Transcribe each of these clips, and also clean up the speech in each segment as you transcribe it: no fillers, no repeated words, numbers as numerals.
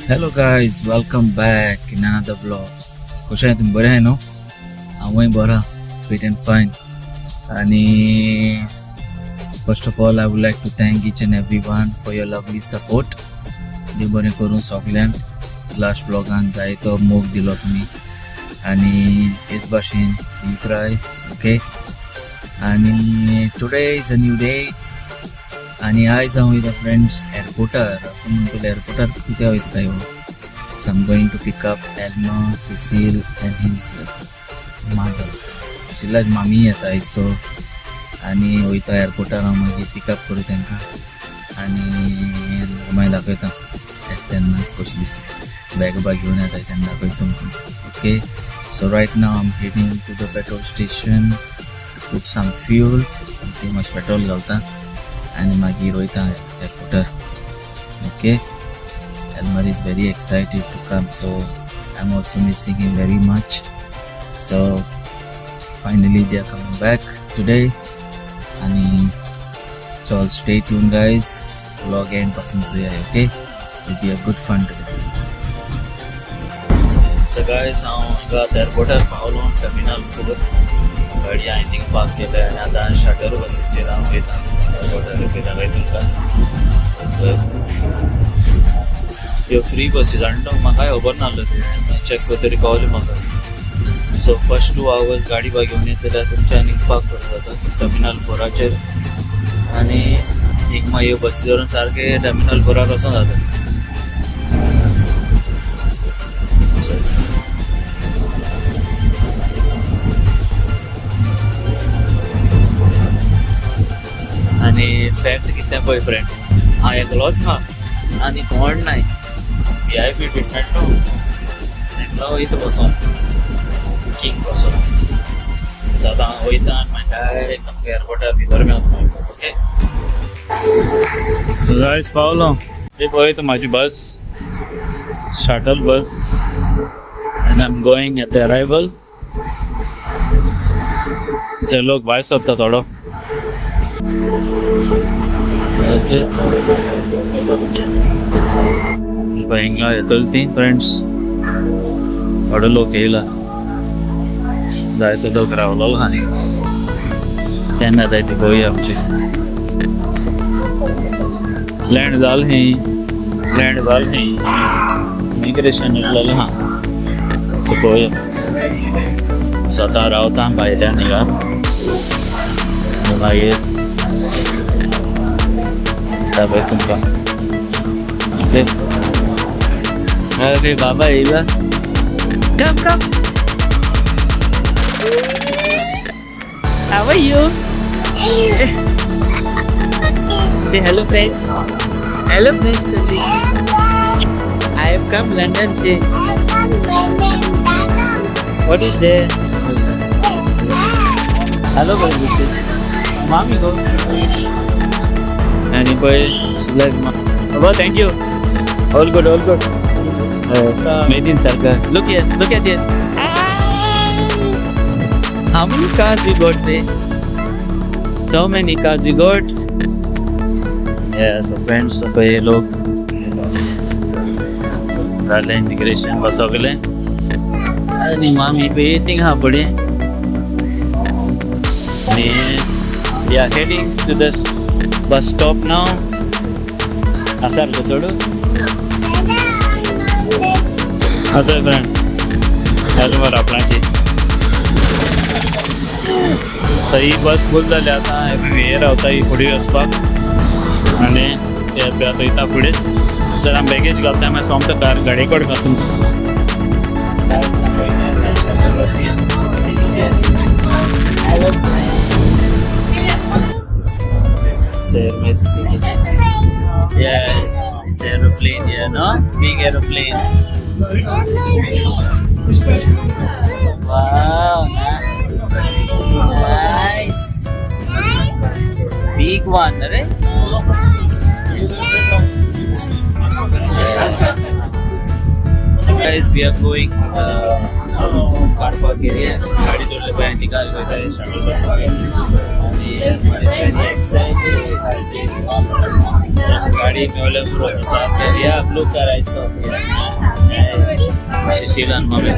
Hello guys, welcome back in another vlog. कशे आहे तुम्ही? बरे आहे नो? हांवूय बरा, fit and fine. आणि first of all, I would like to thank each and everyone for your lovely support. देव बरें करूं सगळ्यांक. लास्ट ब्लॉगान जायतो मोग दिलो तुम्ही आणि हेच भाशेन राय ओके. आणि today is a new day आणि आयज हांव विथ फ्रेंड्स एअरपोर्टार. आपण म्हणटले एअरपोर्टार कित्या वयता काय हो. So I'm going to pick up Elmo, Cecil and his mother. Cecila's mami येता सो आणि वयता एअरपोर्टार हांव मागीर पिकअप करूं तांकां आनी मागीर दाखयता तेन्ना कशें दिसता. बॅग घेवन येता तेन्ना दाखयता तुमकां okay. So right now I am heading to the petrol station to put some fuel. मातशें पेट्रोल घालता आनी मागीर वयता एअरपोर्टार okay. Elmer is very excited to come, so I'm also missing him very much. So finally they are coming back today and so I'll stay tuned guys. Vlog end pasun suya okay. It will be a good fun today. So guys, I'm at airport पावलो terminal 4. गाडी I think park केल्या आणि आता shutter बसचे राव येता एअरपोर्टार केला काय तुमका यो फ्री बसीस आनी तो म्हाका खबर नासलो ते चॅक तरी पावले म्हाका. सो फर्स्ट 2 hours गाडी बा घेवन येत जाल्यार तुमच्या आनीक पार्क करता जाता टर्मिनल 4चेर आनी एक मागीर ह्यो बसी धरून सारके टर्मिनल 4 वचूं जाता. आनी फॅक्ट कितें पळय फ्रेंड, हांव एकलोच हा आनी कोण नाय. VIP ट्रीटमेंट नो तेंका वयता बसून किंग बसून. सो आतां हांव वयता आनी मागीर डायरेक्ट आमकां एअरपोर्टार भितर मेळटा ओके. सो गायज पावलो. हे पळयता म्हाजी bus shuttle bus and I am going at the arrival. जे लोक भायर सरता थोडो ओके. हिंगा येतली ती फ्रेंड्स थोडे लोक येयला जायतो लोक रावलो आनी तेन्ना जाय ती पळोवया आमची लँड जाली इमिग्रेशन येयलेलें हा. सो पळोवया. सो आतां रावता भायल्यान हिंगा मागीर दाखय तुमकां ओके. अरे बाबा येला come how are you say hello friends I have come London say what is there hello baby say mommy go and boy she like oh thank you all good made in Sarkar. Look at it. How many cars we got there? So many cars we got. Yeah, so friends, so ये लोग राले immigration बस हो गए आणि मामी waiting हाँ पड़े. We are heading to the bus stop now. असर को छोड़ो. असं फ्रेंड हेल्मेट आपणाची सही बस फूल जाली आतां हे रावता ही फुडें वचपाक आनी ते आतां येता फुडें. सर हांव बॅगेज घालता मागीर सोमतो गाडी कडेन घालता it's aeroplane here, no? Big aeroplane. Wow, nice. Big one, right? Guys, we are going car park area. गाड़ी जोड़ले पाहिजे निकाल गई शटल बस आणि Yes, my very excited. Gaड़ी में वाले पूरा साफ कर दिया. Blue car I saw here. Shishil and mommy.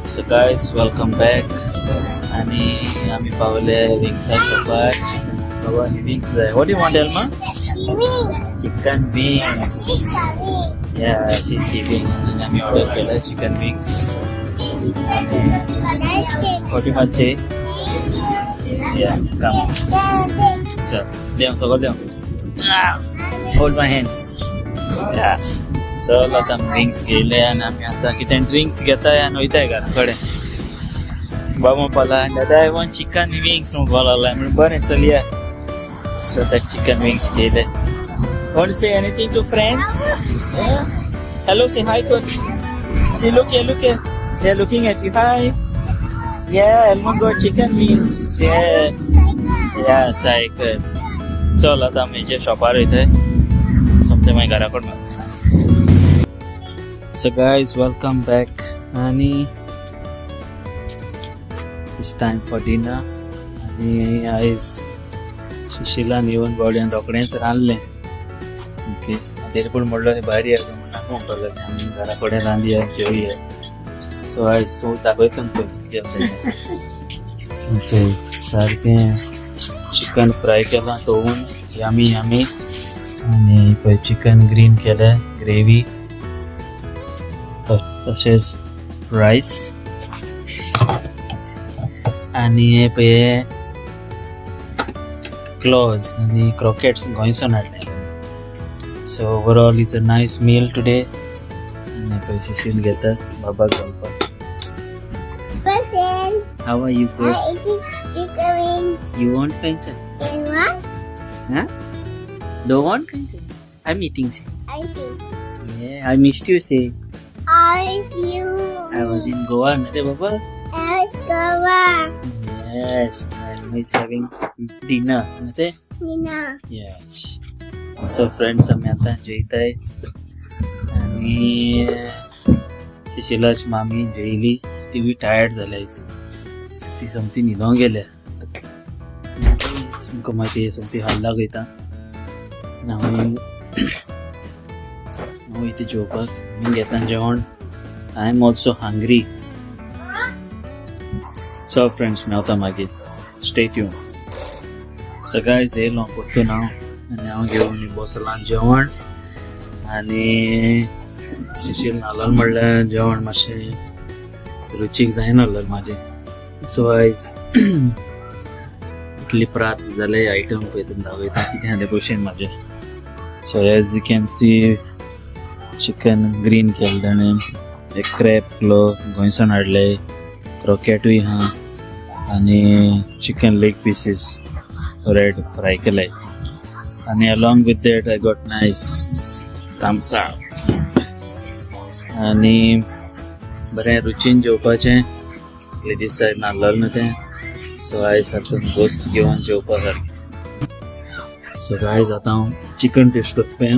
So guys, welcome back. आणि आम्ही पावले विंग्स सोबत. बाबा विंग्स आहे. What do you want, Elma? Chicken wings. Yeah, chicken wings. आणि आम्ही ऑर्डर केलं chicken wings. What do you want to say? Yeah, come. चल, लिया तो लिया. Hold my hand. Yeah. चल आता विंग्स गेले आणि आम्ही आता किती ड्रिंक्स घेताय आणि वयताय घराकडे. बाबा पाला दादा आय वॉन्ट चिकन विंग्स म्हणून बोलायला म्हणून बरें चलया. सो त्या चिकन विंग्स गेले. Want to say anything to friends? Yeah. Hello, say hi to. See, look here, look here. They're looking at you. Hi. Yeah, Elmo got chicken wings. Yeah. Yeah, cycle. चल आता मी जे शॉपार येते सोमते माझ्या घराकडून. So guys, welcome back. आणि it's time for dinner. आणि आयज शिशिलान येवन बॉडीन रोकडेंच रांदलें. ओके तेरे पूण म्हणलें भायर या नाका म्हणटलें आमी घरा कडेन रांदया जेवया. सो आयज सो दाखयता केलें सारकें चिकन फ्राय केलां तळून यामी यामी. आनी पळय चिकन ग्रीन केलें ग्रेवी. तशेंच रायस आणि हे पळय क्लॉज आणि क्रॉकेट्स गोंयसून हाडले. So overall is a nice meal today. आणि पळय शिशील घेता बाबाक घालपाक. How are you good? You want kancha? Huh? Don't want kancha? I'm eating say. Yeah, I missed you say. I was in Goa, nate Baba? Yes, and he's having dinner, nate? Yes. So friends, आम्ही आता जेवताय आणि शिशिलाच मामी जेवली. ती be tired झाली. ती समती न्हिदोंक गेल्या. तुमकां माहिती समती हाल्ला वयता. हांव इथे जेवपाक आमी घेता जेवण. I am also hungry. So friends मेवता मागीर. Stay tune. सो गायज येयलो परतून हांव आनी हांव घेवन बसलां जेवण. आनी शिशील नाल्ल म्हणल्यार जेवण मातशें रुचीक जायना आसलें म्हाजें. सो आयज इतली प्रात जाले आयटम पळय तुमकां दाखयता कितें जालें भशेन म्हाजें. So as you can see chicken green केलें ताणें. एक क्रॅब गोंयसून हाडले. क्रॉकेटूय आहा आनी chicken leg pieces red fry केले. आनी along with that I got nice तामसा. आनी बरें रुचीन जेवपाचें. इतले दीस जाय नाल्ल न्हू तें. सो आयज सारको गोस्त घेवन जेवपाक सारकें. सो गायज आतां हांव चिकन टेस्ट करता पळय.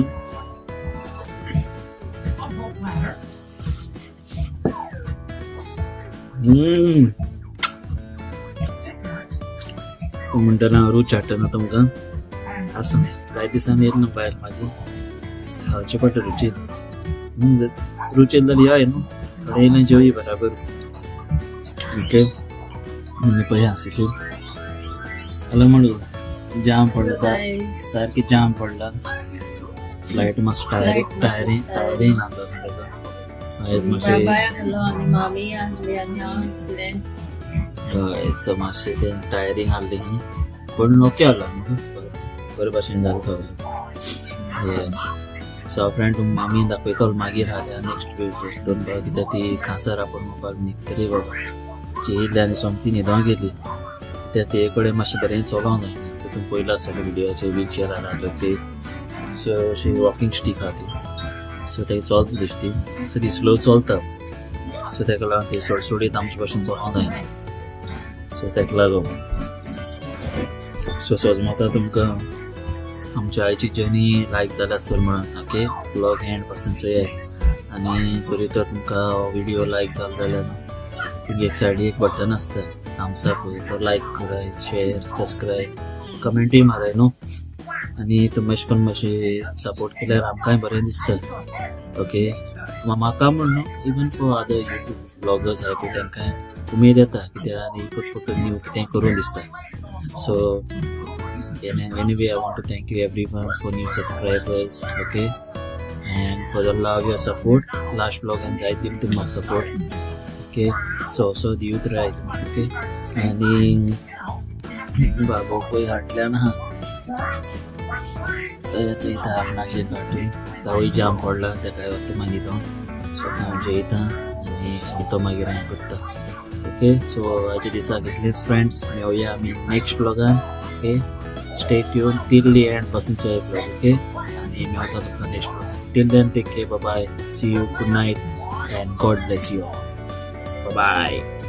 तूं म्हणटलें हांव रूच हाडटना तुमकां. आसा जाय दिसान येत न्हू भायर म्हाजी. खावचें पडटा रुचीन. रुचीन जाल्यार या न्हू थोडें येयलें जेवया बराबर. ओके पळया शिशील जाल्यार म्हणून जाम पडला सारकी जाम पडला. फ्लायट मातसो टायरींग आसलो ताका. सो आयज मातशें हय सो मातशें तें टायरींग आहली पूण ओके आहलो बरे भशेन जालें सगळें. येस. सो फ्रेंड तुमकां मामी दाखयतलो मागीर हाल्या नेक्स्ट वीक दोन कित्याक ती खासर आपण मोबायल न्हिदतली बाबा. जेयली आनी सोमती न्हिदोंक गेली. त्या ते कडेन मातशें बरें चलोंक जाय. तुमी पयला आसतलो व्हिडियोचे व्हीलचेर हाडटा ती. सो अशी वॉकिंग स्टीक आहा ती. सो ते चलता दिसती. सो ती स्लो चलता. सो ताका लागून ती सोडसोडीत आमचे भशेन चलोंक जायना. सो ताका लागून सो सोजमोता तुमकां आमच्या आयची जर्नी लायक जाल्या आसतली म्हणून. ओके ब्लॉग एंड पासून चोया आनी जरी तर तुमकां व्हिडिओ लायक जालो जाल्यार तुमगे एक सायडीक एक बटन आसता थम्स अप तो लायक कराय शेअर सबस्क्रायब कमेंटूय माराय न्हू आनी तुमी अशें करून मातशें सपोर्ट केल्यार आमकांय बरें दिसता ओके म्हाका म्हण न्हू even for other YouTube bloggers आहाय पळय तांकां उमेद येता कित्याक आनी फक्त न्यू कितें करूं दिसता सो anyway I want to thank you everyone for new subscribers okay and for the love your support last vlog and I think to my support okay so the youth right okay आणि बाबा पळय हाटल्यान हा चयता आपणाचें cartoon तावूय जाम पडला ताका वता मागीर तो सो हांव जेयता आनी सांगता मागीर हांव करता ओके सो आयच्या दिसाक इतलेच फ्रेंड्स मेळुया आमी नेक्स्ट व्लॉगान okay stay tuned till the end पासूनचे vlog okay आणि मेळटा तुमकां next vlog till then take care bye bye see you good night and God bless you all bye bye